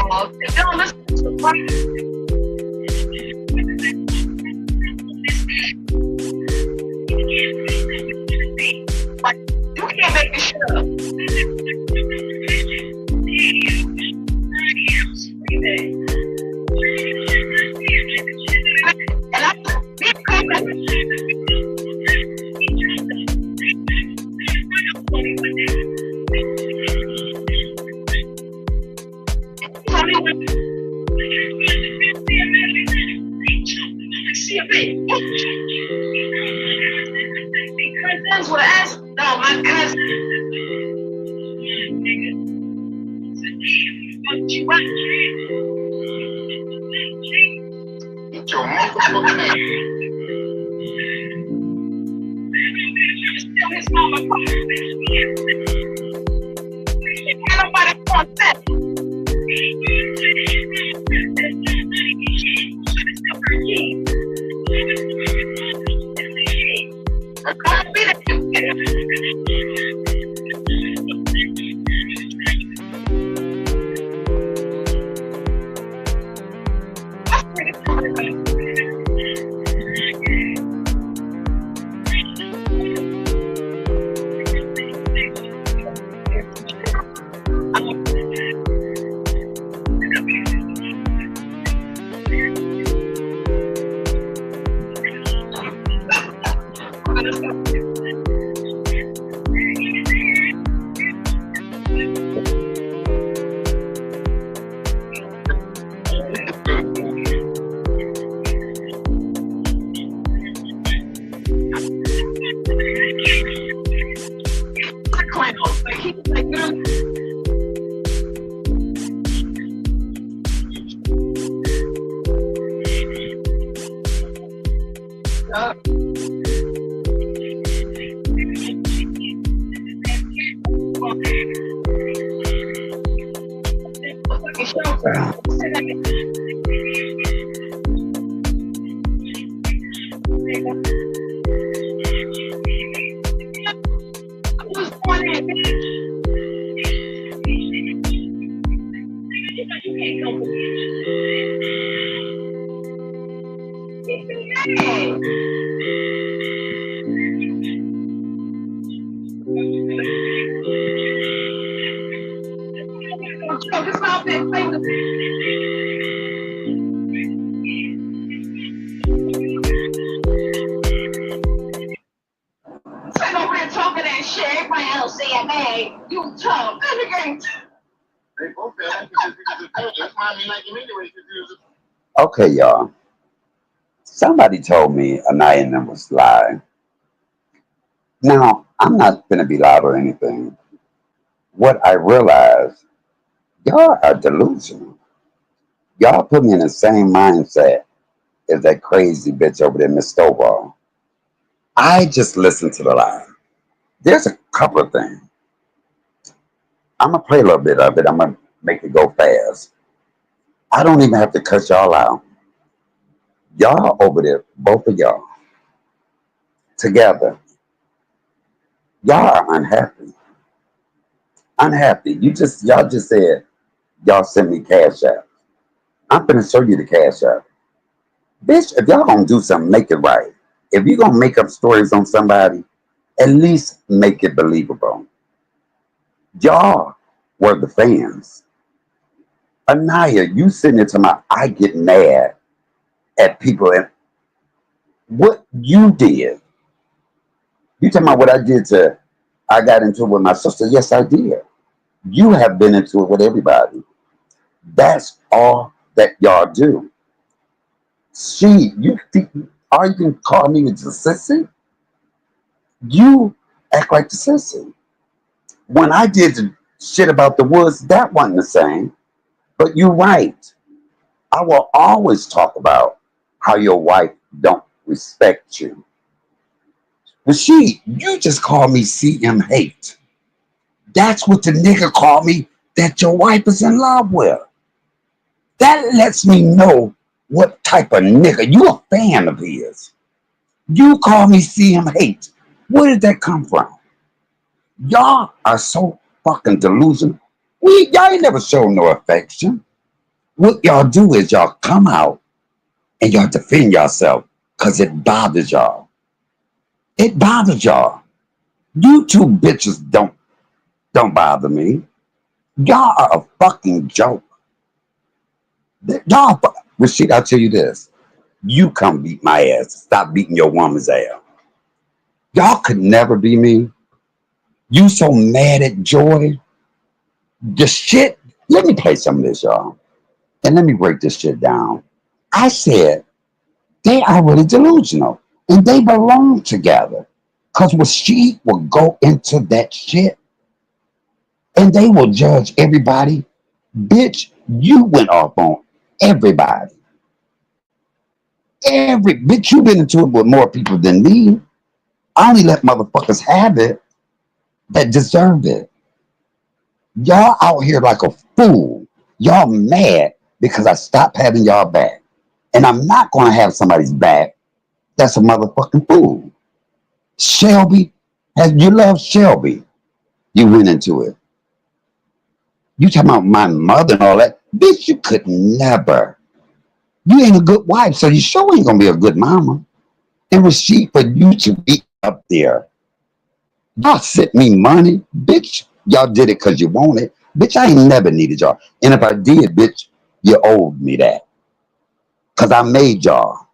If you don't listen to the like, you can't make this shit up. And I cousins would ask, no, my cousin. Get your motherfucking ass. His mama nobody wants that. Okay, y'all. Somebody told me Anayah and them was lying. Now, I'm not going to be loud or anything. What I realized, y'all are delusional. Y'all put me in the same mindset as that crazy bitch over there, Miss Stovall. I just listened to the lie. There's a couple of things. I'm going to play a little bit of it. I'm going to make it go fast. I don't even have to cut y'all out. Y'all over there, both of y'all, together, y'all are unhappy. Unhappy. Y'all just said, y'all sent me cash out. I'm finna show you the cash out. Bitch, if y'all gonna do something, make it right. If you're gonna make up stories on somebody, at least make it believable. Y'all were the fans. Anayah, you sitting there talking about, I get mad at people and what you did. You talking about what I did I got into it with my sister. Yes, I did. You have been into it with everybody. That's all that y'all do. You can call me a sissy? You act like the sissy. When I did the shit about the woods, that wasn't the same. But you're right. I will always talk about how your wife don't respect you. But you just call me CM hate. That's what the nigga called me that your wife is in love with. That lets me know what type of nigga you a fan of his. You call me CM hate. Where did that come from? Y'all are so fucking delusional. Y'all ain't never showed no affection. What y'all do is y'all come out and y'all defend yourself because it bothers y'all. It bothers y'all. You two bitches don't bother me. Y'all are a fucking joke. Y'all, Rashid, I'll tell you this. You come beat my ass. Stop beating your woman's ass. Y'all could never be me. You so mad at Joy. The shit. Let me play some of this, y'all. And let me break this shit down. I said they are really delusional. And they belong together. Because Rashid will go into that shit and they will judge everybody. Bitch, you went off on everybody. Every bitch, you been into it with more people than me. I only let motherfuckers have it that deserve it. Y'all out here like a fool. Y'all mad because I stopped having y'all back. And I'm not gonna have somebody's back that's a motherfucking fool. Shelby, has you love Shelby? You went into it. You talking about my mother and all that? Bitch, you could never. You ain't a good wife, so you sure ain't gonna be a good mama. And Rasheed, for you to be up there, y'all sent me money, bitch. Y'all did it because you wanted. Bitch, I ain't never needed y'all. And if I did, bitch, you owed me that. Because I made y'all.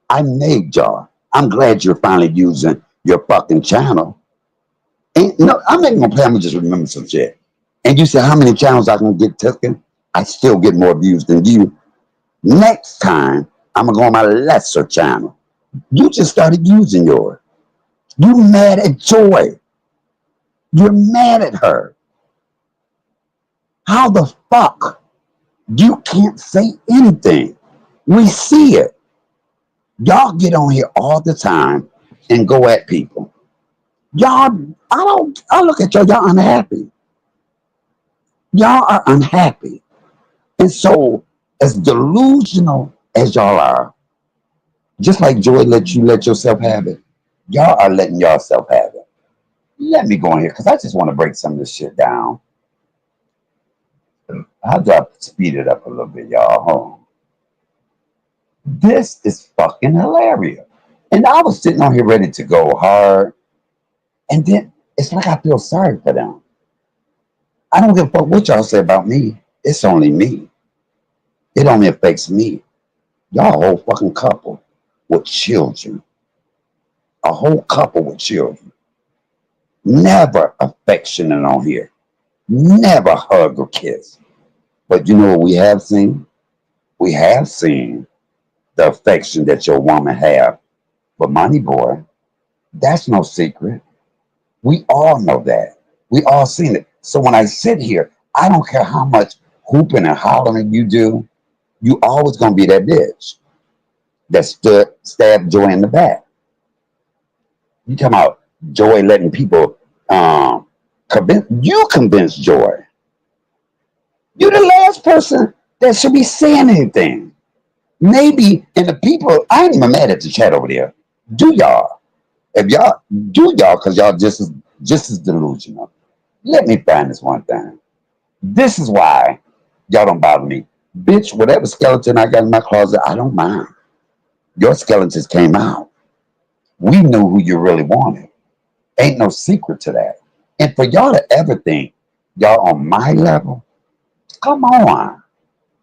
I made y'all. I'm glad you're finally using your fucking channel. And no, I'm not even gonna play, I'm gonna just remember some shit. And you said how many channels I can get taken? I still get more views than you. Next time, I'm gonna go on my lesser channel. You just started using yours. You mad at Joy. You're mad at her. How the fuck you can't say anything? We see it. Y'all get on here all the time and go at people. Y'all, I look at y'all unhappy. Y'all are unhappy. And so, as delusional as y'all are, just like Joy let you let yourself have it, y'all are letting yourself have it. Let me go in here because I just want to break some of this shit down. I'll speed it up a little bit, y'all. Hold on. This is fucking hilarious. And I was sitting on here ready to go hard. And then it's like I feel sorry for them. I don't give a fuck what y'all say about me. It's only me. It only affects me. Y'all a whole fucking couple with children. A whole couple with children. Never affectionate on here. Never hug or kiss. But you know what we have seen? We have seen the affection that your woman have. But money boy, that's no secret. We all know that. We all seen it. So when I sit here, I don't care how much hooping and hollering you do, you always gonna be that bitch that stabbed Joy in the back. You talking about Joy letting people convince Joy. You're the last person that should be saying anything. Maybe, and the people, I ain't even mad at the chat over there. Do y'all? If y'all do y'all, because y'all just as delusional. Let me find this one thing. This is why y'all don't bother me. Bitch, whatever skeleton I got in my closet, I don't mind. Your skeletons came out. We knew who you really wanted. Ain't no secret to that. And for y'all to ever think y'all on my level, come on.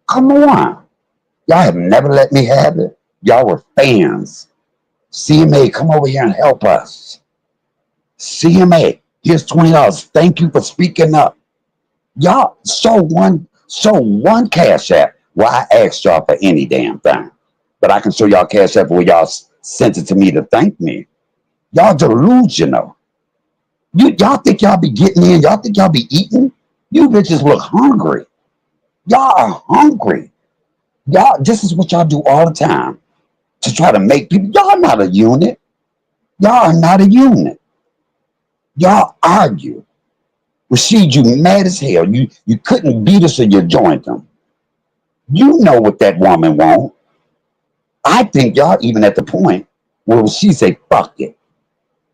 Come on. Y'all have never let me have it. Y'all were fans. CMA, come over here and help us. CMA, here's $20. Thank you for speaking up. Y'all show one cash app where I asked y'all for any damn thing. But I can show y'all cash app where y'all sent it to me to thank me. Y'all delusional. Y'all think y'all be getting in? Y'all think y'all be eating? You bitches look hungry. Y'all are hungry. Y'all, this is what y'all do all the time to try to make people. Y'all not a unit. Y'all are not a unit. Y'all argue. Rashid, you mad as hell. You couldn't beat us or you joined them. You know what that woman want. I think y'all even at the point where she say, fuck it.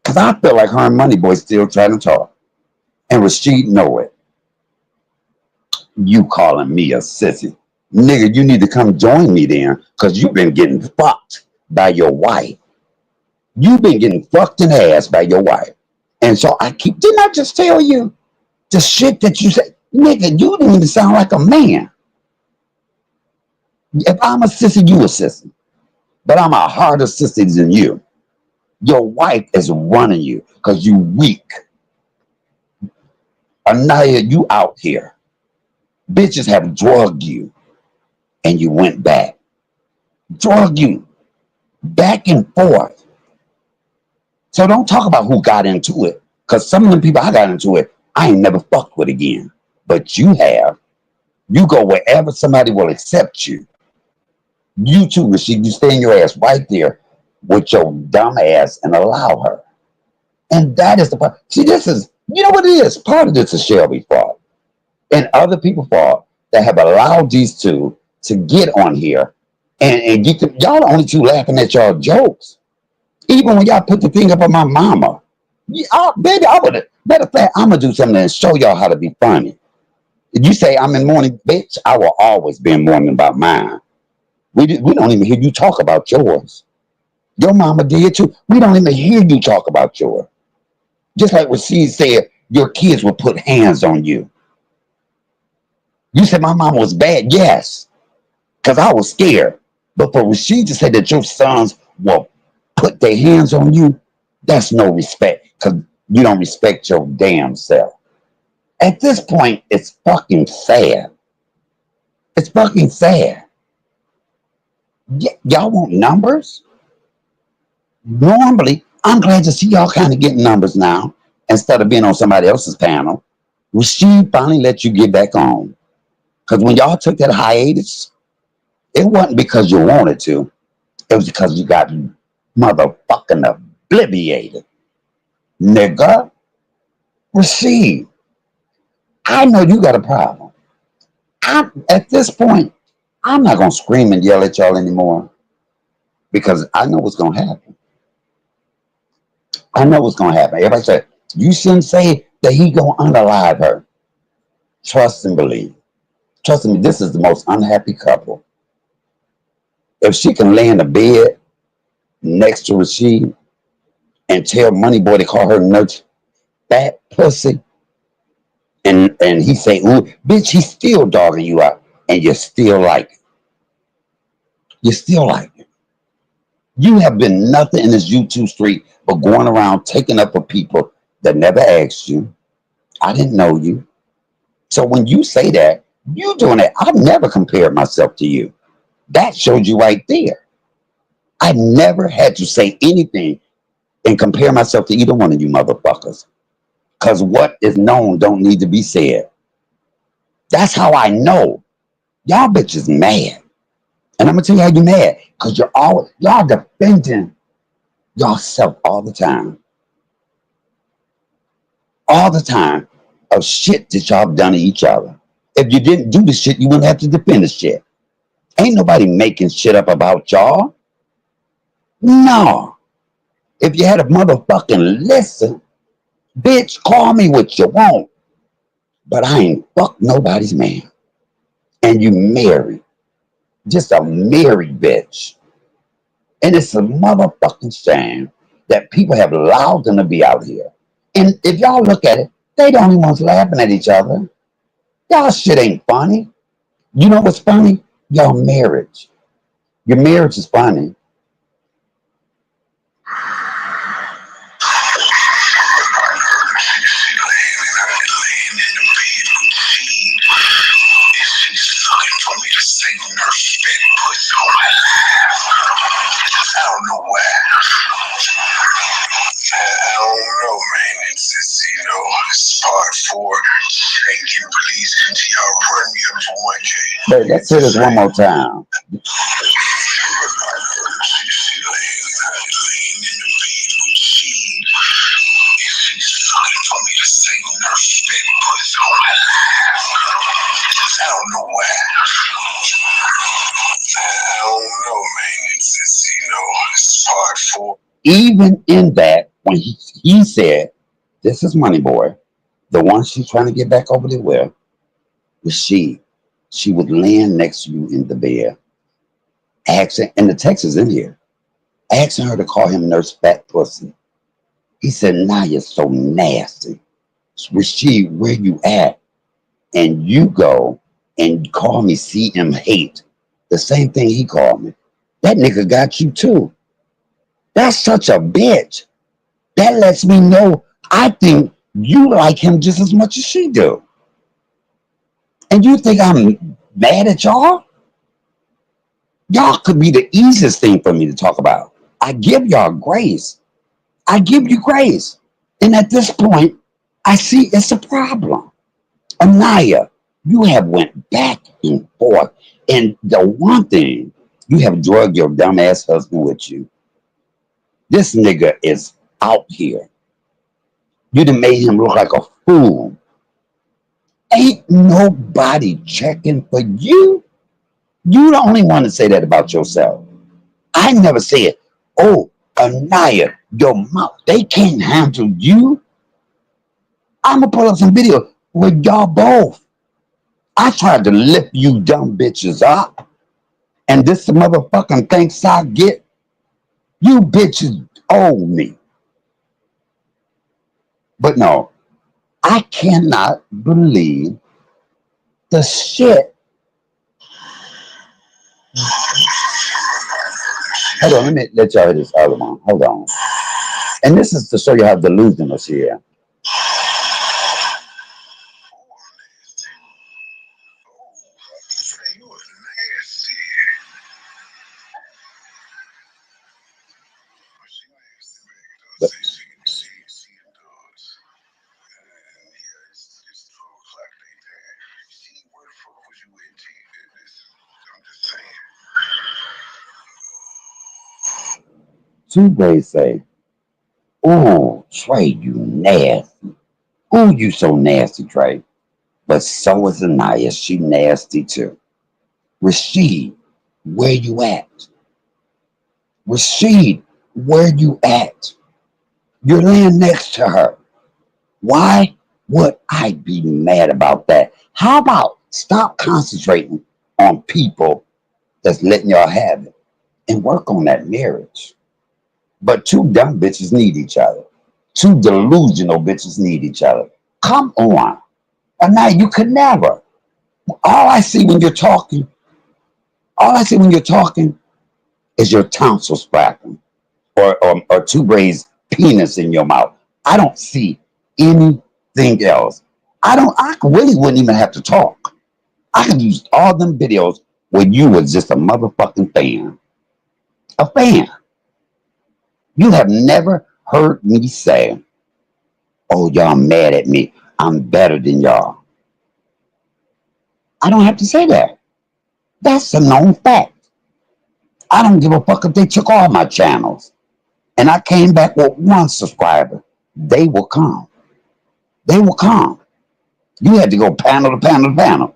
Because I feel like her and Money Boy still trying to talk. And Rashid know it. You calling me a sissy. Nigga, you need to come join me then, because you've been getting fucked by your wife. You've been getting fucked in the ass by your wife. And so didn't I just tell you the shit that you said? Nigga, you didn't even sound like a man. If I'm a sissy, you a sissy. But I'm a harder sissy than you. Your wife is running you because you weak. Anayah, you out here. Bitches have drugged you and you went back. Drug you back and forth. So don't talk about who got into it. Because some of the people I got into it, I ain't never fucked with again. But you have. You go wherever somebody will accept you. You too, Rasheed, you stay in your ass right there with your dumb ass and allow her. And that is the part. See, this is, you know what it is? Part of this is Shelby's fault and other people's fault that have allowed these two to get on here. And y'all the only two laughing at y'all jokes. Even when y'all put the thing up on my mama. Baby, I would have, matter of fact, I'm going to do something and show y'all how to be funny. If you say I'm in mourning, bitch, I will always be in mourning about mine. We don't even hear you talk about yours. Your mama did too. We don't even hear you talk about yours. Just like what she said, your kids will put hands on you. You said my mama was bad. Yes, because I was scared. But for Rasheed to say that your sons will put their hands on you, that's no respect because you don't respect your damn self. At this point, it's fucking sad. It's fucking sad. Y'all want numbers? Normally, I'm glad to see y'all kind of getting numbers now instead of being on somebody else's panel. Rasheed finally let you get back on. Because when y'all took that hiatus, it wasn't because you wanted to. It was because you got motherfucking obliviated. Nigga, Rasheed, I know you got a problem. At this point, I'm not going to scream and yell at y'all anymore because I know what's going to happen. I know what's going to happen. Everybody said, you shouldn't say that he going to unalive her. Trust and believe. Trust me, this is the most unhappy couple. If she can lay in the bed next to Rasheed and tell Moneyboy to call her nurse fat pussy, and he say, ooh, bitch, he's still dogging you out, and you still like it. You still like it. You have been nothing in this YouTube street but going around taking up for people that never asked you. I didn't know you. So when you say that, you doing it. I've never compared myself to you. That showed you right there. I never had to say anything and compare myself to either one of you motherfuckers. Because what is known don't need to be said. That's how I know. Y'all bitches mad. And I'm going to tell you how you mad. Because y'all defending yourself all the time. All the time of shit that y'all done to each other. If you didn't do the shit, you wouldn't have to defend the shit. Ain't nobody making shit up about y'all. No. If you had a motherfucking listen, bitch, call me what you want. But I ain't fuck nobody's man. And you married. Just a married bitch. And it's a motherfucking shame that people have allowed them to be out here. And if y'all look at it, they the only ones laughing at each other. Y'all shit ain't funny. You know what's funny? Y'all marriage. Your marriage is funny. I don't know why. I don't know, man. It's part 4. Ain't getting released until y'all run me up for 1K. But let's hear this one more time. I don't know why. I don't know, man. It's part 4. Even in that, when he said, this is Money Boy, the one she's trying to get back over there with, Was she was laying next to you in the bed, asking, and the text is in here, asking her to call him nurse fat pussy. He said, "Nah, you're so nasty. Rashid, where you at?" And you go and call me CM hate. The same thing he called me. That nigga got you too. That's such a bitch. That lets me know I think you like him just as much as she do. And you think I'm mad at y'all? Y'all could be the easiest thing for me to talk about. I give y'all grace. I give you grace. And at this point, I see it's a problem. Anayah, you have went back and forth. And the one thing, you have drugged your dumbass husband with you. This nigga is out here. You done made him look like a fool. Ain't nobody checking for you. You the only one to say that about yourself. I never said, oh, Anayah, your mouth, they can't handle you. I'm gonna pull up some video with y'all both. I tried to lift you dumb bitches up, and this motherfucking thanks I get, you bitches owe me. But no, I cannot believe the shit. Hold on, let me let y'all hear this other one. Hold on. And this is to show you how delusional she is. You was nasty. She nasty, baby. Though. But She does. And yeah, it's 12 o'clock daytime. She, where the fuck was you at, T? I'm just saying. two ways say, "Oh, Trey, you nasty. Oh, you so nasty, Trey." But so is Anaya. She nasty too. Rashid, where you at? Rashid, where you at? You're laying next to her. Why would I be mad about that? How about stop concentrating on people that's letting y'all have it and work on that marriage? But two dumb bitches need each other. Two delusional bitches need each other. Come on. And now you could never. All I see when you're talking, all I see when you're talking is your tonsils flapping or two braids penis in your mouth. I don't see anything else. I really wouldn't even have to talk. I could use all them videos where you was just a motherfucking fan. A fan. You have never heard me say, oh, y'all mad at me. I'm better than y'all. I don't have to say that. That's a known fact. I don't give a fuck if they took all my channels and I came back with one subscriber. They will come. They will come. You had to go panel to panel to panel.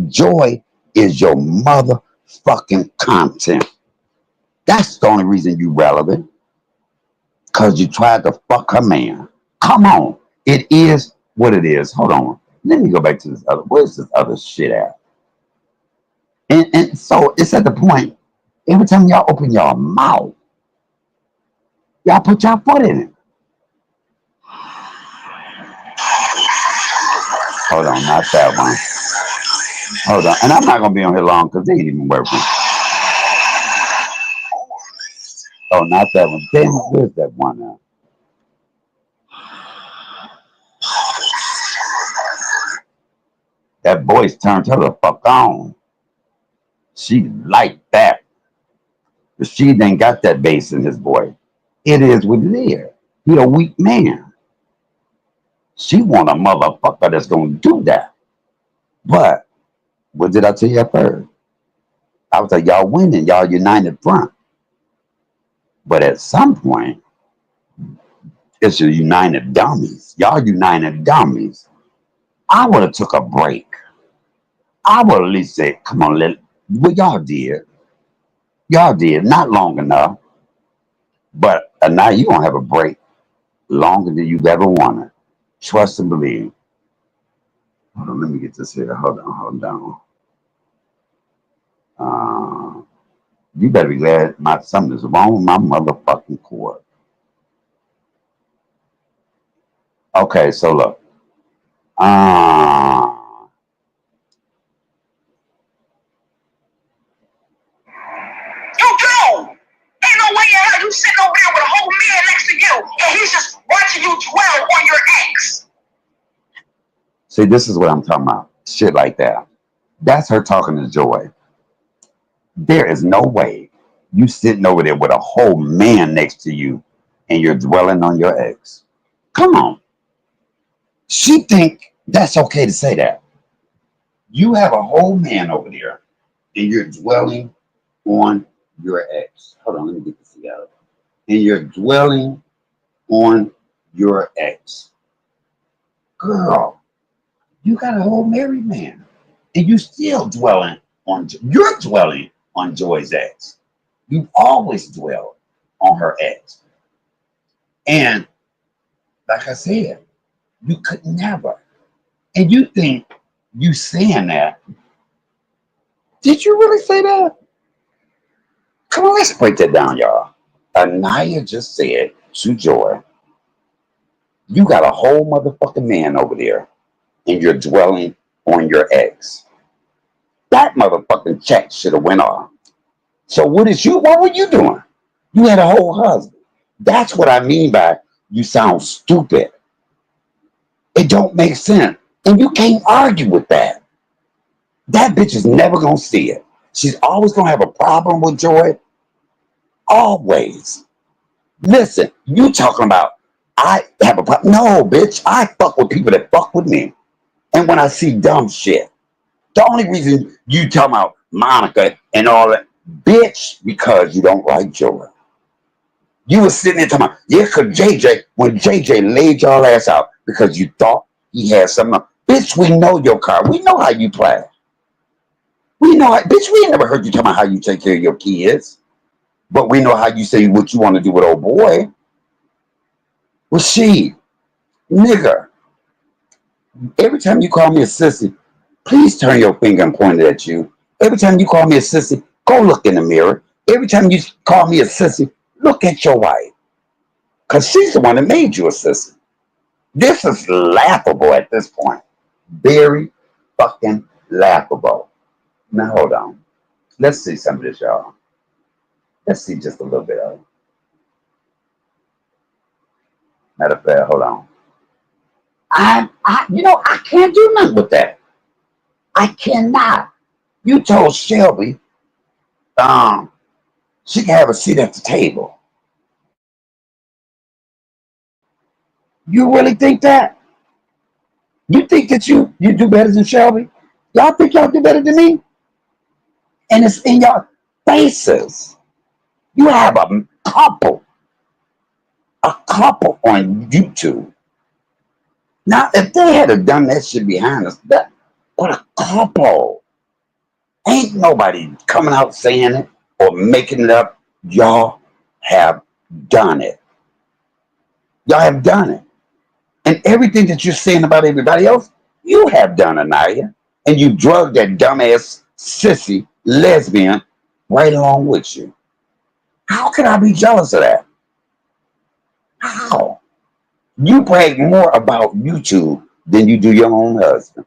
Joy is your motherfucking content. That's the only reason you relevant. Because you tried to fuck her man. Come on. It is what it is. Hold on. Let me go back to this other. Where's this other shit at? And so it's at the point, every time y'all open your mouth, y'all put your foot in it. Hold on, not that one. Hold on. And I'm not going to be on here long because they ain't even working. Oh, not that one. Damn, where's that one at? That voice turned her the fuck on. She liked that. But she ain't got that bass in his voice. It is what it is. He a weak man. She want a motherfucker that's gonna do that. But what did I tell you at first? I was like, y'all winning, y'all united front. But at some point, it's your united dummies. Y'all united dummies. I would have took a break. I would at least say, come on, well, y'all did. Y'all did. Not long enough. But now you're gonna have a break longer than you've ever wanted. Trust and believe. Hold on, let me get this here. Hold on. You better be glad something is wrong with my motherfucking cord. Okay, so look. Uh, You don't. Ain't no way in hell you sitting over there with a whole man next to you and he's just watching you dwell on your ex. See, this is what I'm talking about. Shit like that. That's her talking to Joy. There is no way you sitting over there with a whole man next to you and you're dwelling on your ex. Come on. She think that's okay to say that. You have a whole man over there and you're dwelling on your ex. Hold on, let me get this together. And you're dwelling on your ex. Girl, you got a whole married man. And you still you're dwelling on Joy's ex. You've always dwelled on her ex. And like I said, you could never. And you think you saying that. Did you really say that? Come on, let's break that down, y'all. Anayah just said to Joy, you got a whole motherfucking man over there and you're dwelling on your ex. That motherfucking check should have went off. So what were you doing? You had a whole husband. That's what I mean by you sound stupid. It don't make sense. And you can't argue with that. That bitch is never gonna see it. She's always gonna have a problem with Joy. Always. Listen, you talking about I have a problem. No, bitch. I fuck with people that fuck with me. And when I see dumb shit, the only reason you talking about Monica and all that, bitch, because you don't like Joy. You was sitting there talking about, yeah, because when JJ laid your ass out because you thought he had something. Bitch, we know your car. We know how you play. We know, bitch, we ain't never heard you talking about how you take care of your kids. But we know how you say what you want to do with old boy. Well, nigga, every time you call me a sissy, please turn your finger and point it at you. Every time you call me a sissy, go look in the mirror. Every time you call me a sissy, look at your wife. Because she's the one that made you a sissy. This is laughable at this point. Very fucking laughable. Now, hold on. Let's see some of this, y'all. Let's see just a little bit of it. Matter of fact, hold on. I can't do nothing with that. I cannot. You told Shelby, she can have a seat at the table. You really think that? You think that you do better than Shelby? Y'all think y'all do better than me? And it's in your faces. You have a couple on YouTube. Now, if they had done that shit behind us, but a couple. Ain't nobody coming out saying it or making it up. Y'all have done it. Y'all have done it. And everything that you're saying about everybody else, you have done, Anayah. And you drugged that dumbass sissy lesbian right along with you. How can I be jealous of that? How? You brag more about YouTube than you do your own husband.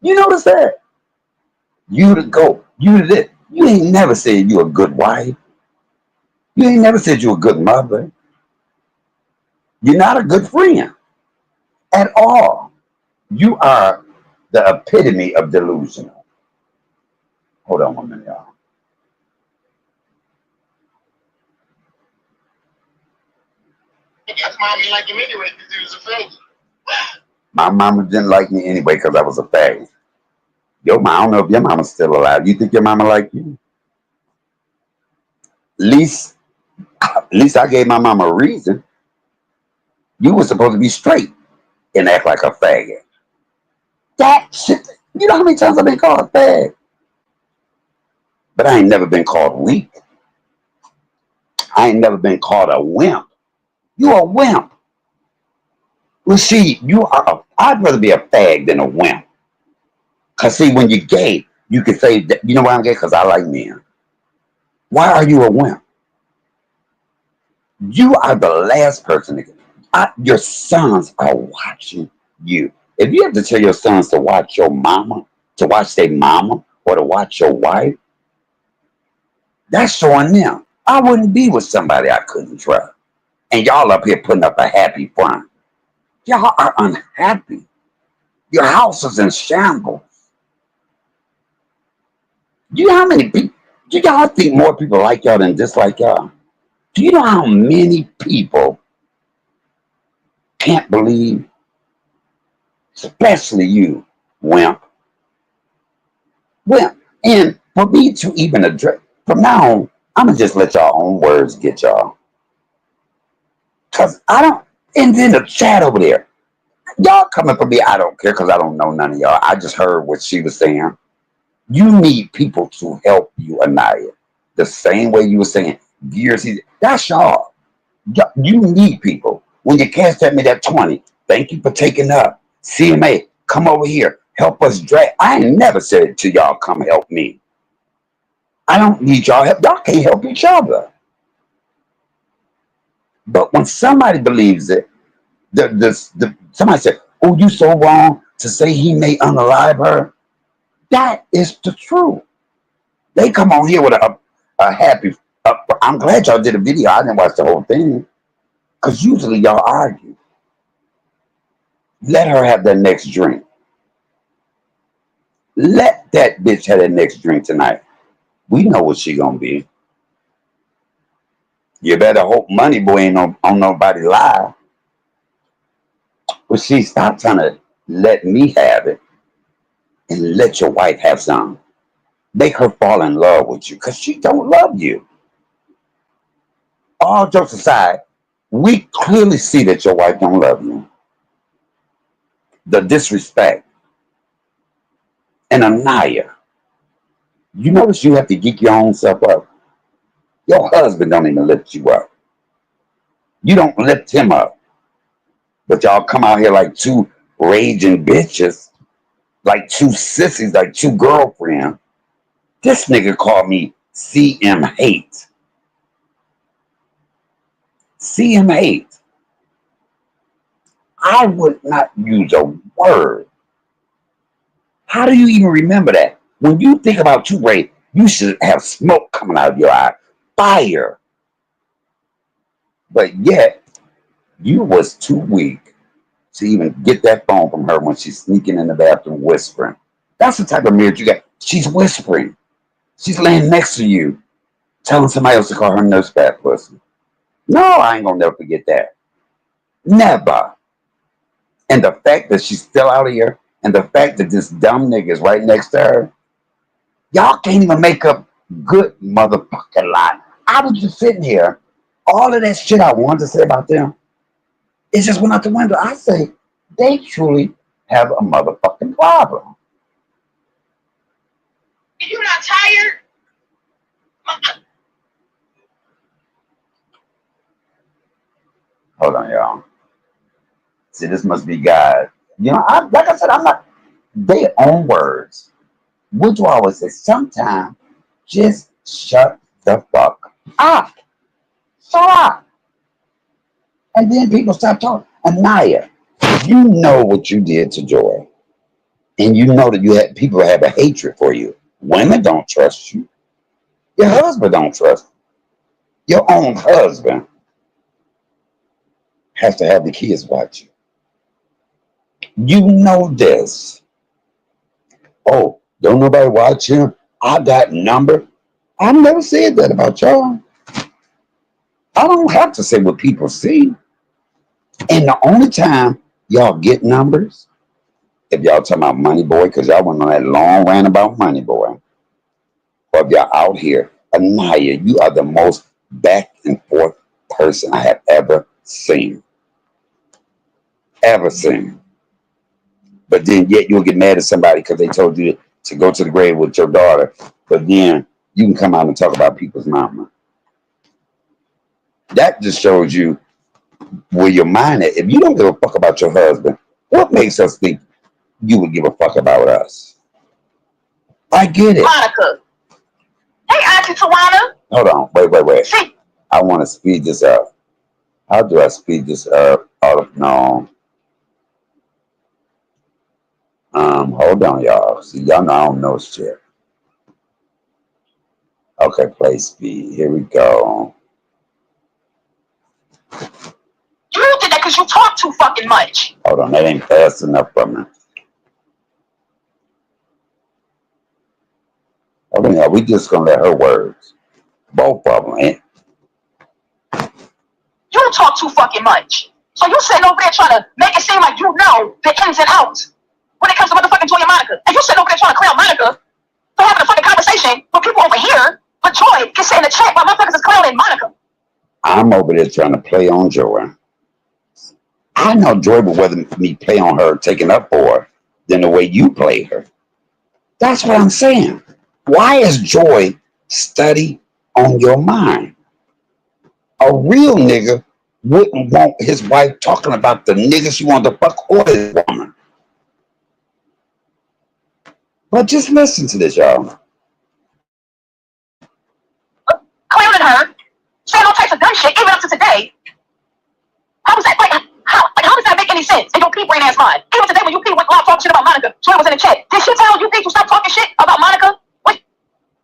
You notice that? You to go. You to this. You ain't never said you a good wife. You ain't never said you a good mother. You're not a good friend at all. You are the epitome of delusional. Hold on 1 minute, y'all. That's mom didn't like him anyway because he was a faggot. My mama didn't like me anyway because I was a faggot. I don't know if your mama's still alive. You think your mama like you? At least I gave my mama a reason. You were supposed to be straight and act like a faggot. That shit. You know how many times I've been called a fag? But I ain't never been called weak. I ain't never been called a wimp. You a wimp. Well, you are a I'd rather be a fag than a wimp. Cause see, when you're gay, you can say, that, you know why I'm gay? Cause I like men. Why are you a wimp? You are the last person. Your sons are watching you. If you have to tell your sons to watch your mama, to watch their mama, or to watch your wife, that's showing them. I wouldn't be with somebody I couldn't trust. And y'all up here putting up a happy front. Y'all are unhappy. Your house is in shambles. Do you know how many people? Do y'all think more people like y'all than dislike y'all? Do you know how many people can't believe, especially you, wimp, wimp? And for me to even address, from now on, I'm gonna just let y'all own words get y'all. Cause I don't, and then the chat over there, y'all coming for me, I don't care because I don't know none of y'all. I just heard what she was saying. You need people to help you, Anayah. The same way you were saying, years, that's y'all. You need people. When you cash at me that 20, thank you for taking up. CMA, come over here. Help us drag. I ain't never said to y'all, come help me. I don't need y'all help. Y'all can't help each other. But when somebody believes it, somebody said, oh, you so wrong to say he may unalive her. That is the truth. They come on here with a happy, I'm glad y'all did a video. I didn't watch the whole thing. Because usually y'all argue. Let her have that next drink. Let that bitch have that next drink tonight. We know what she gonna be. You better hope Money Boy ain't on nobody live. But see, stop trying to let me have it and let your wife have some. Make her fall in love with you because she don't love you. All jokes aside, we clearly see that your wife don't love you. The disrespect. And Anayah, you notice you have to geek your own self up. Your husband don't even lift you up. You don't lift him up. But y'all come out here like two raging bitches, like two sissies, like two girlfriends. This nigga called me CM hate. CM hate. I would not use a word. How do you even remember that? When you think about two rape, you should have smoke coming out of your eye. Fire. But yet, you was too weak to even get that phone from her when she's sneaking in the bathroom whispering. That's the type of marriage you got. She's whispering. She's laying next to you, telling somebody else to call her nurse fat pussy. No, I ain't gonna never forget that. Never. And the fact that she's still out here, and the fact that this dumb nigga is right next to her, y'all can't even make up good motherfucking lie. I was just sitting here, all of that shit I wanted to say about them, it just went out the window. I say, they truly have a motherfucking problem. You're not tired? Hold on, y'all. See, this must be God. You know, like I said, I'm not, their own words. What do I always say? Sometimes just shut the fuck up. Shut up. And then people stop talking. Anayah, you know what you did to Joy. And you know that you had people have a hatred for you. Women don't trust you. Your husband don't trust you. Your own husband has to have the kids watch you. You know this. Oh, don't nobody watch him. I got number. I never said that about y'all. I don't have to say what people see. And the only time y'all get numbers, if y'all talking about Money Boy, because y'all went on that long rant about Money Boy, or if y'all out here, Anayah, you are the most back and forth person I have ever seen. Ever seen. But then yet you'll get mad at somebody because they told you to go to the grave with your daughter. But then you can come out and talk about people's mama. That just shows you where your mind is. If you don't give a fuck about your husband, What makes us think you would give a fuck about us? I get it. Monica. Hey, Auntie Tawana. Hold on. Wait. See, I want to speed this up. How do I speed this up? Oh, no. Hold on, y'all. See, y'all know I don't know shit. Okay, play speed. Here we go. you did that because you talk too fucking much. Hold on, that ain't fast enough for me. Hold on, y'all. We just gonna let her words. Both of them. Eh? You talk too fucking much. So you sitting over there trying to make it seem like you know the ins and outs when it comes to motherfucking Joy and Monica. And you sitting over there trying to clown Monica for having a fucking conversation with people over here. But Joy can sit in the chat while motherfuckers is clowning Monica. I'm over there trying to play on Joy. I know Joy would rather me play on her, taking up for her, than the way you play her. That's what I'm saying. Why is Joy study on your mind? A real nigga wouldn't want his wife talking about the nigga she wanted to fuck or his woman. But just listen to this, y'all. Clowning her, saying all types of dumb shit, even up to today. How was that? How does that make any sense in your pea brain ass mind? Even today when you went live talking shit about Monica, Joy was in the chat. Did she tell you to stop talking shit about Monica? What?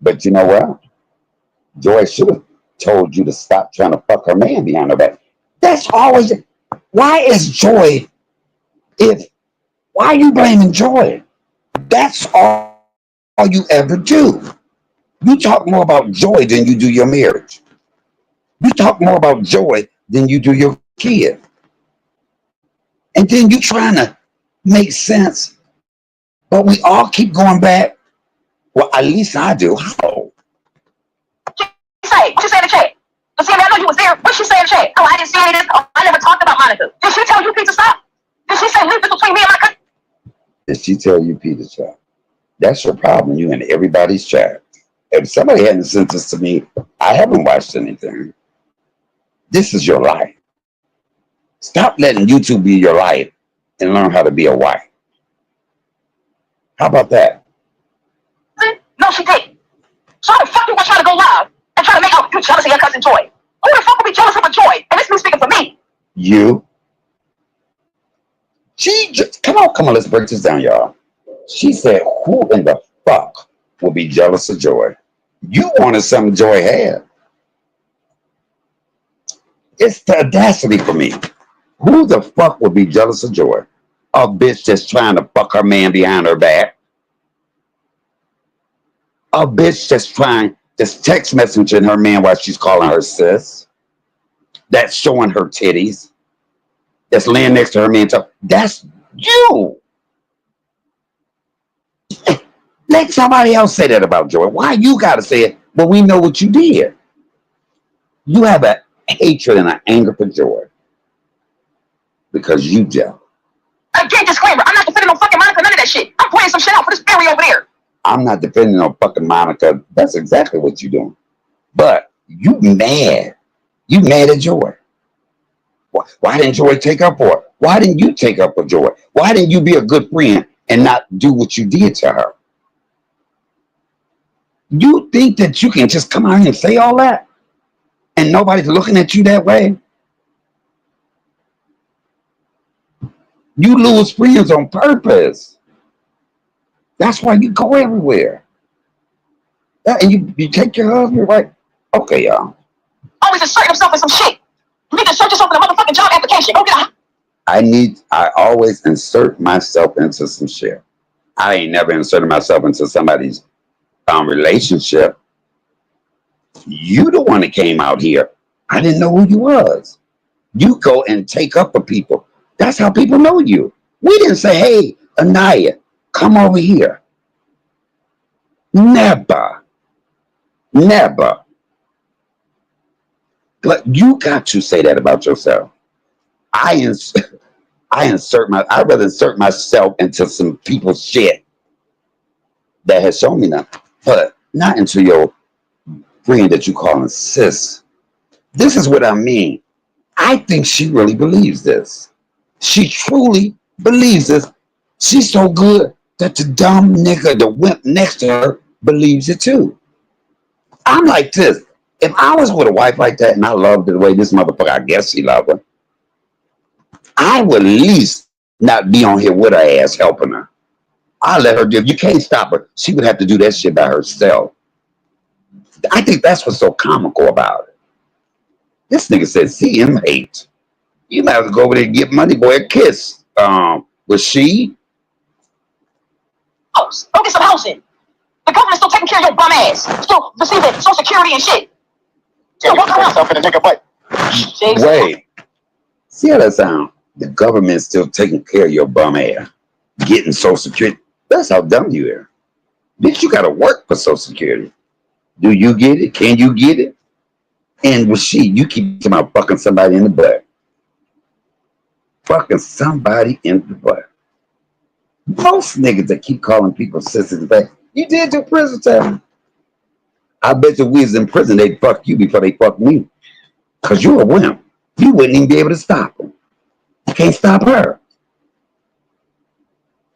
But you know what? Joy should have told you to stop trying to fuck her man behind her back. That's always. Why is Joy? Why are you blaming Joy? That's all you ever do. You talk more about Joy than you do your marriage. You talk more about Joy than you do your kid. And then you trying to make sense, but we all keep going back. Well, at least I do. How? Say, what you say in the chat? See, I know you was there. What she say in the chat? Oh, I didn't see any of this. Oh, I never talked about Monica. Did she tell you to stop? Did she say leave this between me and my cousin? Did she tell you Peter chat? That's your problem. You in everybody's chat. If somebody hadn't sent this to me, I haven't watched anything. This is your life. Stop letting YouTube be your life and learn how to be a wife. How about that? No, she didn't. So how the fuck you gonna try to go live and try to make out you jealous of your cousin Joy? Who the fuck would be jealous of a Joy? And this me speaking for me. You? She just come on, let's break this down, y'all. She said, who in the fuck will be jealous of Joy? You wanted something Joy had. It's the audacity for me. Who the fuck would be jealous of Joy? A bitch that's trying to fuck her man behind her back. A bitch that's text messaging her man while she's calling her sis. That's showing her titties. That's laying next to her man. That's you. Let somebody else say that about Joy. Why you gotta say it? But we know what you did. You have a hatred and an anger for Joy because you jealous. Again, disclaimer: I'm not defending no fucking Monica, none of that shit. I'm pointing some shit out for this fairy over there. I'm not defending no fucking Monica. That's exactly what you're doing. But you mad. You mad at Joy. Why didn't Joy take up for her? Why didn't you take up for Joy? Why didn't you be a good friend and not do what you did to her? You think that you can just come out and say all that and nobody's looking at you that way? You lose friends on purpose. That's why you go everywhere. And you take your husband, right? Okay, y'all. Always insert himself in some shit. You need to search yourself in a motherfucking job application. Go get a... I always insert myself into some shit. I ain't never inserted myself into somebody's relationship. You the one that came out here. I didn't know who you was. You go and take up for people. That's how people know you. We didn't say, hey, Anayah, come over here. Never. But you got to say that about yourself. I'd rather insert myself into some people's shit that has shown me nothing, but not into your friend that you calling sis. This is what I mean. I think she really believes this. She truly believes this. She's so good that the dumb nigga, the wimp next to her, believes it too. I'm like this. If I was with a wife like that and I loved her the way this motherfucker, I guess she loved her, I would at least not be on here with her ass helping her. I let her do it. You can't stop her. She would have to do that shit by herself. I think that's what's so comical about it. This nigga said CM8. You might have to go over there and get Money Boy a kiss. Was she? House. Go get some housing. The government's still taking care of your bum ass. Still receiving Social Security and shit. Still walking around. Yourself in a nigga butt. Wait. See how that sound? The government's still taking care of your bum ass. Getting Social Security. That's how dumb you are. Bitch, you gotta work for Social Security. Do you get it? Can you get it? And with she, you keep talking about fucking somebody in the butt. Fucking somebody in the butt. Most niggas that keep calling people sisters back, you did your prison time. I bet you we was in prison, they'd fuck you before they fuck me. Cause you're a wimp. You wouldn't even be able to stop them. You can't stop her.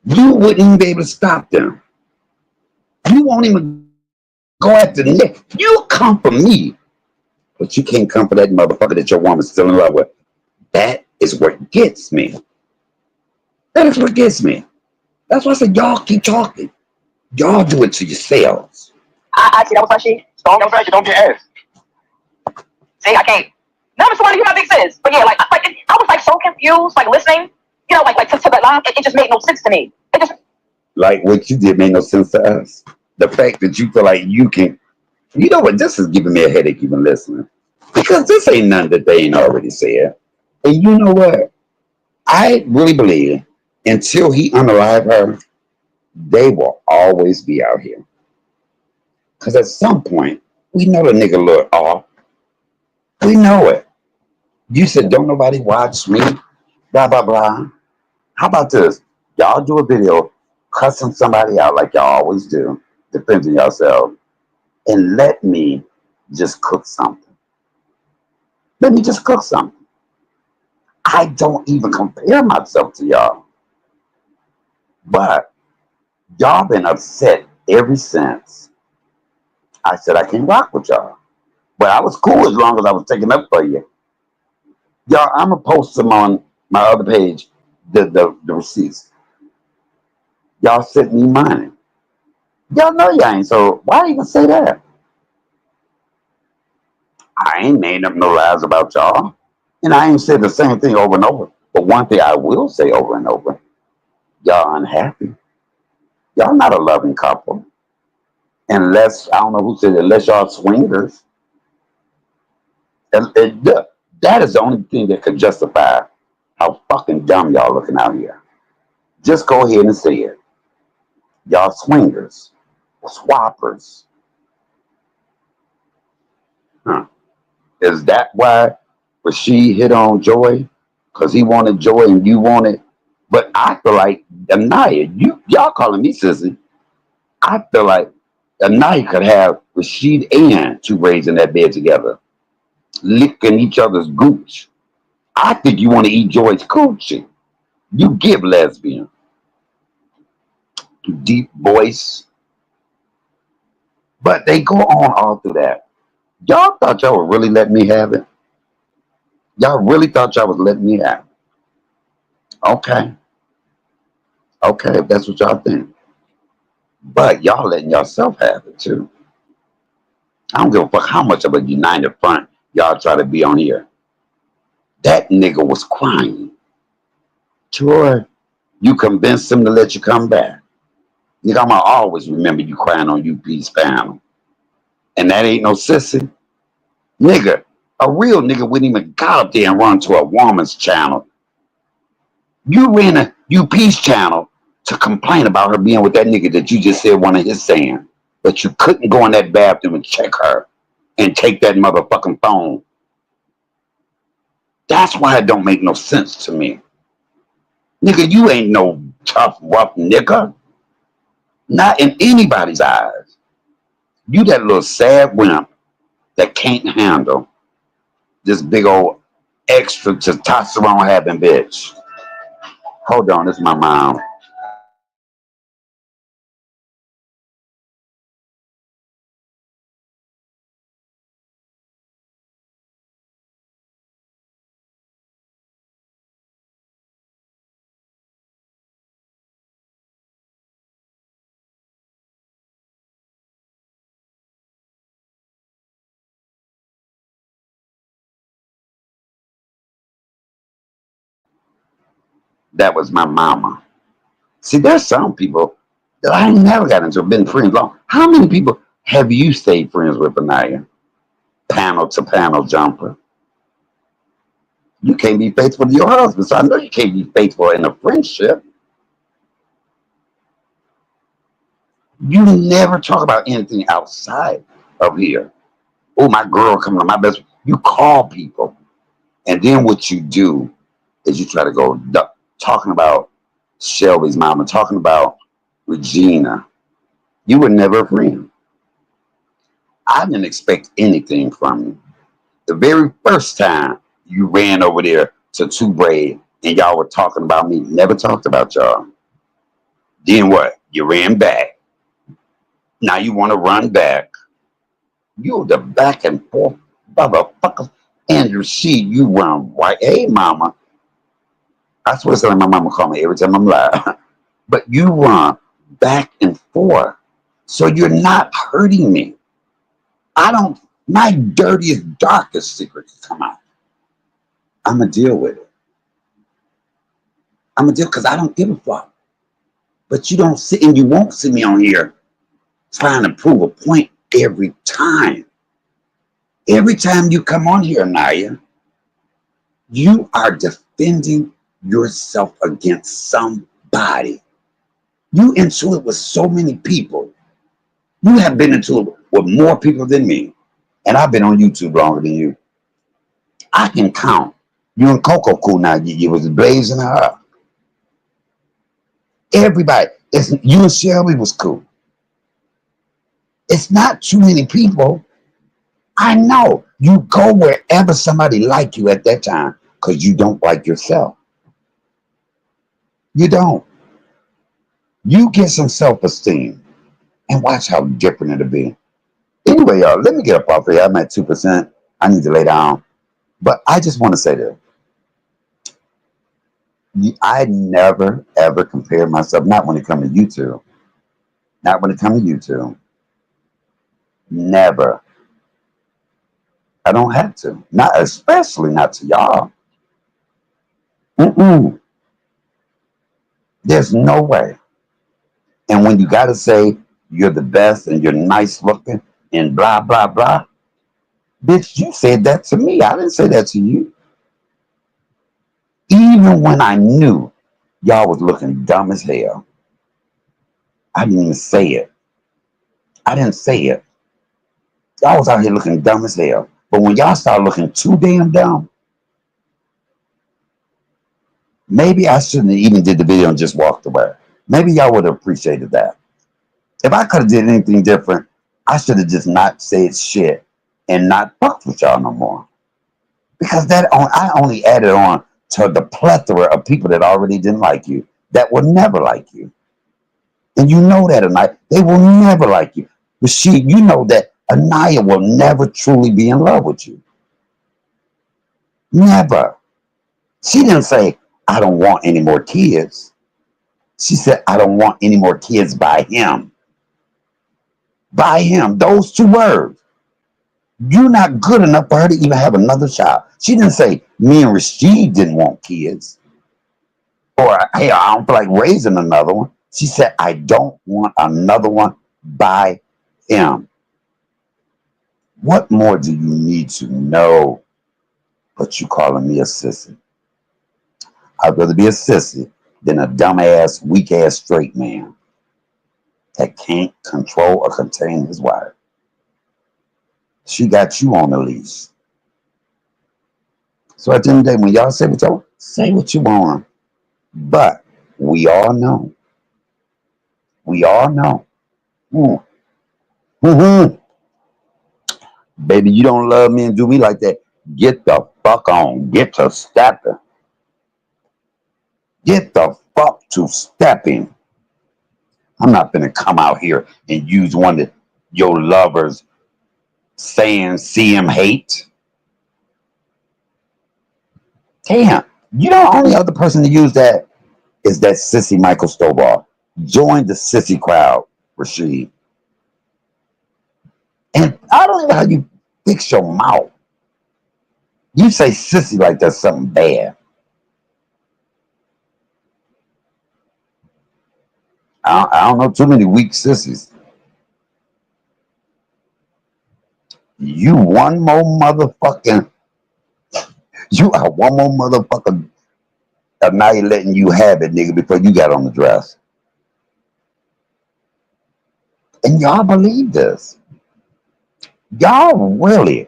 You wouldn't even be able to stop them. You won't even go after the neck. You come for me, but you can't come for that motherfucker that your woman's still in love with. That is what gets me. That is what gets me. That's why I said y'all keep talking. Y'all do it to yourselves. I see that was my shit. Don't get ass. See, I can't. Now I'm somebody who my big sis. But yeah, I was like so confused, like listening, you know, like to the line. It just made no sense to me. It just Like what you did made no sense to us. The fact that you feel like you can, you know what, this is giving me a headache even listening. Because this ain't nothing that they ain't already said. And you know what? I really believe until he unalive her, they will always be out here. Because at some point, we know the nigga look off. We know it. You said, don't nobody watch me, blah, blah, blah. How about this? Y'all do a video cussing somebody out like y'all always do, defending yourself, and let me just cook something. Let me just cook something. I don't even compare myself to y'all. But y'all been upset ever since I said I can't rock with y'all. But I was cool as long as I was taking up for you. Y'all, I'm going to post them on my other page, the receipts. Y'all sent me money. Y'all know y'all ain't, so why even say that? I ain't made up no lies about y'all. And I ain't said the same thing over and over. But one thing I will say over and over, y'all unhappy. Y'all not a loving couple. Unless, I don't know who said it, unless y'all swingers. That is the only thing that could justify how fucking dumb y'all looking out here. Just go ahead and say it. Y'all swingers. Swappers. Huh. Is that why Rashid hit on Joy? Because he wanted Joy and you wanted. But I feel like Anayah, y'all calling me sissy. I feel like Anayah could have Rashid and two raised in that bed together, licking each other's gooch. I think you want to eat Joy's coochie. You give lesbian. Deep voice. But they go on all through that. Y'all thought y'all would really let me have it? Y'all really thought y'all was letting me have it? Okay. Okay, if that's what y'all think. But y'all letting yourself have it too. I don't give a fuck how much of a united front y'all try to be on here. That nigga was crying. Troy, you convinced him to let you come back. Nigga, I'ma always remember you crying on UP's panel. And that ain't no sissy. Nigga, a real nigga wouldn't even got up there and run to a woman's channel. You ran a UP's channel to complain about her being with that nigga that you just said one of his saying. But you couldn't go in that bathroom and check her and take that motherfucking phone. That's why it don't make no sense to me. Nigga, you ain't no tough, rough nigga. Not in anybody's eyes. You that little sad wimp that can't handle this big old extra testosterone having bitch. Hold on, this is my mom. That was my mama. See, there's some people that I ain't never got into, been friends long. How many people have you stayed friends with, Anayah? Panel to panel jumper. You can't be faithful to your husband, so I know you can't be faithful in a friendship. You never talk about anything outside of here. Oh, my girl coming to my best. You call people, and then what you do is you try to go talking about Shelby's mama, talking about Regina. You were never a friend. I didn't expect anything from you. The very first time you ran over there to Two Braid and y'all were talking about me, never talked about y'all. Then what? You ran back. Now you want to run back. You're the back and forth motherfucker. And you see, you run right. Hey, mama. I swear to my mama call me every time I'm live. But you run back and forth. So you're not hurting me. I don't, my dirtiest, darkest secret can come out. I'm going to deal with it. I'm going to deal because I don't give a fuck. But you don't sit and you won't see me on here trying to prove a point every time. Every time you come on here, Anayah, you are defending yourself against somebody. You into it with so many people. You have been into it with more people than me. And I've been on YouTube longer than you. I can count. You and Coco cool now. You was blazing her up. Everybody. You and Shelby was cool. It's not too many people. I know. You go wherever somebody like you at that time because you don't like yourself. You don't. You get some self-esteem and watch how different it'll be. Anyway, y'all, let me get up off here. I'm at 2%. I need to lay down. But I just want to say this. I never, ever compare myself, not when it comes to YouTube. Not when it comes to YouTube. Never. I don't have to. Not especially not to y'all. Mm-mm. There's no way. And when you got to say you're the best and you're nice looking and blah, blah, blah, bitch, you said that to me. I didn't say that to you. Even when I knew y'all was looking dumb as hell, I didn't even say it. I didn't say it. Y'all was out here looking dumb as hell. But when y'all start looking too damn dumb, maybe I shouldn't have even did the video and just walked away. Maybe y'all would have appreciated that. If I could have did anything different, I should have just not said shit and not fucked with y'all no more. Because I only added on to the plethora of people that already didn't like you, that will never like you. And you know that, Anayah. They will never like you. But you know that Anayah will never truly be in love with you. Never. She didn't say, I don't want any more kids. She said, I don't want any more kids by him. By him. Those two words. You're not good enough for her to even have another child. She didn't say, me and Rashid didn't want kids. Or, hey, I don't feel like raising another one. She said, I don't want another one by him. What more do you need to know? But you calling me a sissy. I'd rather be a sissy than a dumbass, weak-ass straight man that can't control or contain his wife. She got you on the leash. So at the end of the day, when y'all say what y'all want, say what you want. But we all know. We all know. Mm-hmm. Baby, you don't love me and do me like that. Get the fuck on. Get to stepping. Get the fuck to stepping. I'm not gonna come out here and use one of your lovers saying see him hate. Damn. You know, the only other person to use that is that sissy Michael Stovall. Join the sissy crowd, Rashid. And I don't know how you fix your mouth. You say sissy like that's something bad. I don't know too many weak sissies. You one more motherfucking, you are one more motherfucking Anayah letting you have it, nigga, before you got on the dress. And y'all believe this. Y'all really.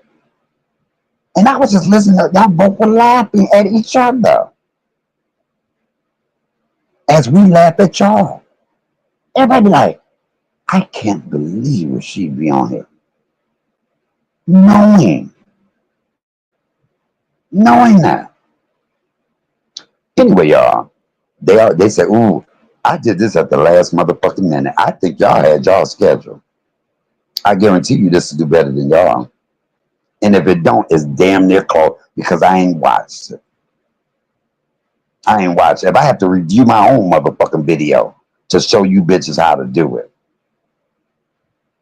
And I was just listening to y'all both were laughing at each other as we laugh at y'all. Everybody be like, I can't believe she'd be on here. Knowing that. Anyway, y'all, they said, ooh, I did this at the last motherfucking minute. I think y'all had y'all schedule. I guarantee you this will do better than y'all. And if it don't, it's damn near close because I ain't watched it. If I have to review my own motherfucking video to show you bitches how to do it.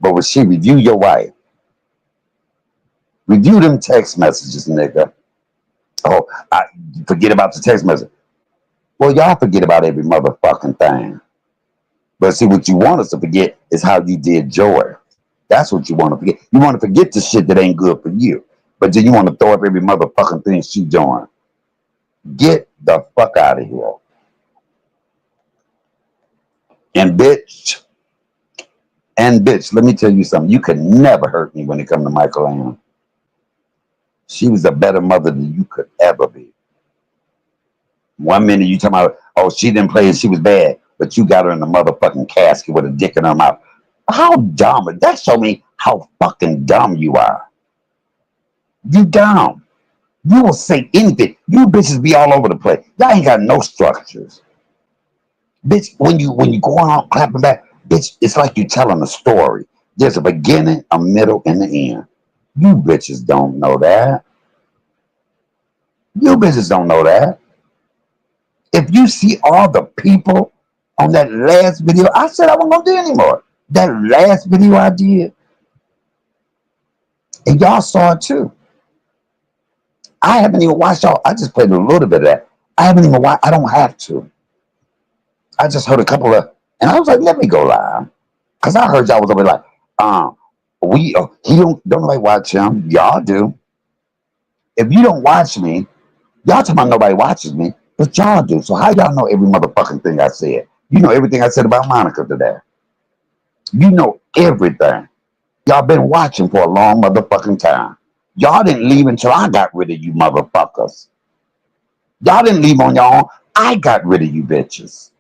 But when she review your wife, review them text messages, nigga. Oh, I forget about the text message. Well, y'all forget about every motherfucking thing. But see, what you want us to forget is how you did Joy. That's what you want to forget. You want to forget the shit that ain't good for you. But then you want to throw up every motherfucking thing she doing. Get the fuck out of here. And bitch, let me tell you something. You could never hurt me when it comes to Michael Ann. She was a better mother than you could ever be. 1 minute you talking about, oh, she didn't play and she was bad, but you got her in the motherfucking casket with a dick in her mouth. How dumb? That show me how fucking dumb you are. You dumb. You will say anything. You bitches be all over the place. Y'all ain't got no structures. Bitch, when you go on clapping back, bitch, it's like you telling a story. There's a beginning, a middle, and the end. You bitches don't know that. You bitches don't know that. If you see all the people on that last video, I said I wasn't gonna do anymore. That last video I did, and y'all saw it too. I haven't even watched y'all. I just played a little bit of that. I haven't even watched. I don't have to. I just heard a couple of, and I was like, let me go live, cause I heard y'all was over like, he don't nobody watch him. Y'all do. If you don't watch me, y'all talking about nobody watches me, but y'all do. So how y'all know every motherfucking thing I said? You know everything I said about Monica today. You know everything. Y'all been watching for a long motherfucking time. Y'all didn't leave until I got rid of you motherfuckers. Y'all didn't leave on your own. I got rid of you bitches.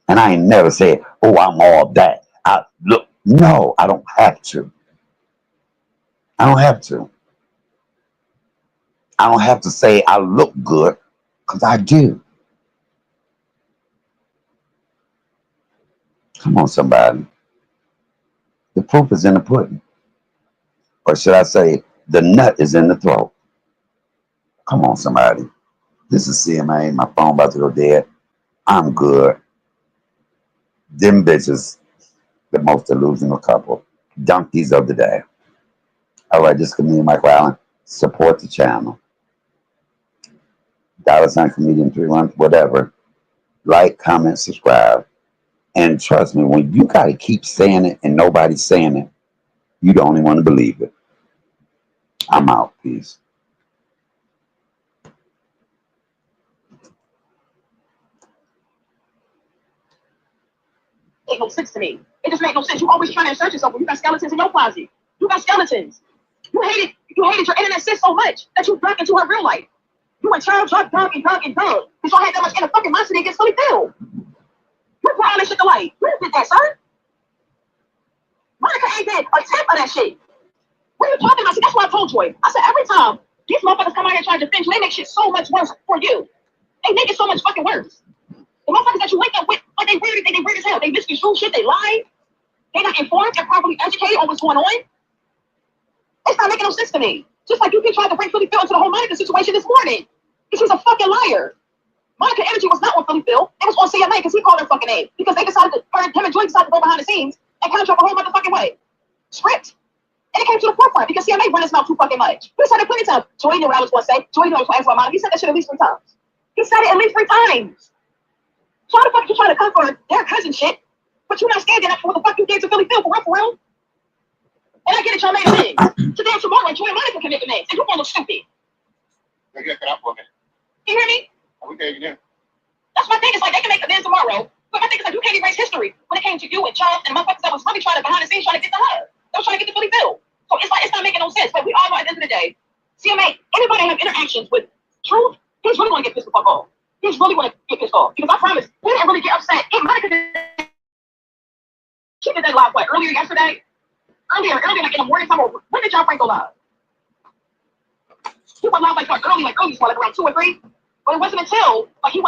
And I ain't never said, oh, I'm all that. No, I don't have to. I don't have to. I don't have to say I look good, because I do. Come on, somebody. The proof is in the pudding. Or should I say, the nut is in the throat. Come on, somebody. This is CMA. My phone about to go dead. I'm good. Them bitches, the most delusional couple. Donkeys of the day. All right, this is comedian Michael Allen. Support the channel. $ comedian 31, whatever. Like, comment, subscribe. And trust me, when you got to keep saying it and nobody's saying it, you don't even want to believe it. I'm out. Peace. It makes no sense to me. It just makes no sense. You always trying to insert yourself when you got skeletons in your closet. You got skeletons. You hated your internet sis so much that you drank into her real life. You went child, drug, dug. Because y'all had that much inner fucking monster that gets fully filled. You brought all that shit to light. You did that, sir. Monica ain't did a tenth of that shit. What are you talking about? See, that's what I told Joy. I said every time these motherfuckers come out here trying to defend you, they make shit so much worse for you. They make it so much fucking worse. The motherfuckers that you wake up with, like they weird as hell. They misconstrue shit, they lie. They're not informed, they're properly educated on what's going on. It's not making no sense to me. Just like you can try to bring Philly Phil into the whole Monica situation this morning. Because he's a fucking liar. Monica energy was not on Philly Phil. It was on CMA because he called her fucking name. Because they decided to, him and Joy decided to go behind the scenes and contract a whole motherfucking way. Script. And it came to the forefront because CMA ran his mouth too fucking much. He said it plenty of times. Joy knew what I was going to say. Joy knew I was going to ask about Monica. He said that shit at least 3 times. He said it at least 3 times. So how the fuck you trying to come for their cousin shit, but you're not standing up for what the fuck you did to Philly Phil for real? And I get it, y'all made names. Today and tomorrow, Joy and Monica can make the names. And you're going to look stupid. Look at that for a minute. You hear me? We can't get in. That's my thing. It's like they can make the names tomorrow. But my thing is like you can't erase history when it came to you and Charles and motherfuckers that was really trying to behind the scenes trying to get to her. They was trying to get to Philly Phil. So it's like it's not making no sense. But we all know at the end of the day, CMA, anybody that have interactions with Truth, he's really going to get pissed the fuck off. He's really going to get pissed off. Because I promise, he didn't really get upset. Monica did. She did that live what, earlier yesterday? Earlier, like in the morning time. When did y'all Frank go live? He went live like early, like around 2 or 3. But it wasn't until like he went